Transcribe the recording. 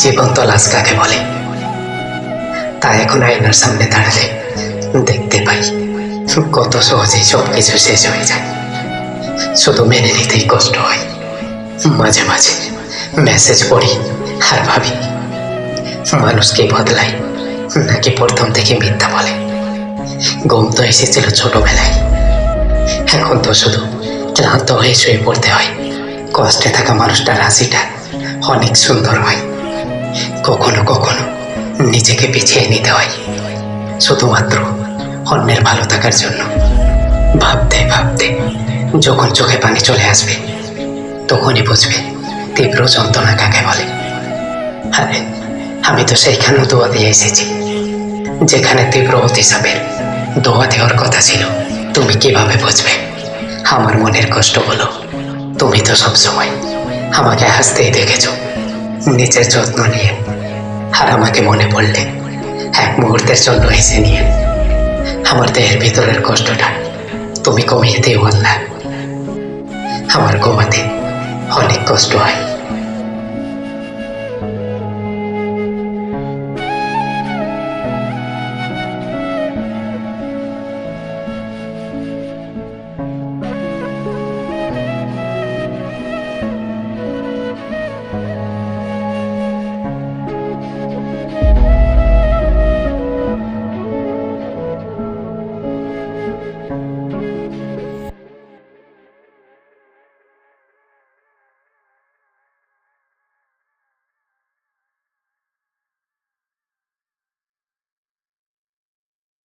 জীবন্ত লাশ কাকে বলে তা এখন আয়নার সামনে দাঁড়ালে দেখতে পাই। কত সহজেই সবকিছু শেষ হয়ে যায়, শুধু মেনে নিতেই কষ্ট হয়। মাঝে মাঝে মেসেজ পড়ি আর ভাবি, মানুষ কি বদলায় নাকি প্রথম থেকে মিথ্যা বলে। ঘুম তো এসেছিল ছোটবেলায়, এখন তো শুধু ক্লান্ত হয়ে শুয়ে পড়তে হয়। কষ্টে থাকা মানুষটার হাসিটা অনেক সুন্দর হয়। কখনো কখনো নিজেকে পিছিয়ে নিতে হয় শুধুমাত্র অন্যের ভালো থাকার জন্য। ভাবতে ভাবতে যখন চোখে পানি চলে আসবে, তখনই বুঝবে তীব্র যন্ত্রণা কাকে বলে। আরে আমি তো সেইখানেও দোয়া দিয়ে এসেছি, যেখানে তীব্র অতিচাপের দোয়া দেওয়ার কথা ছিল। তুমি কিভাবে বুঝবে আমার মনের কষ্টগুলো? তুমি তো সবসময় আমাকে হাসতেই দেখেছো, নিজের যত্ন নিয়ে। আর আমাকে মনে পড়লে এক মুহূর্তের জন্য হেসে নিয়ে। আমার দেহের ভিতরের কষ্টটা তুমি কমিয়ে দিও আল্লাহ। আমার ঘুমাতে অনেক কষ্ট হয়।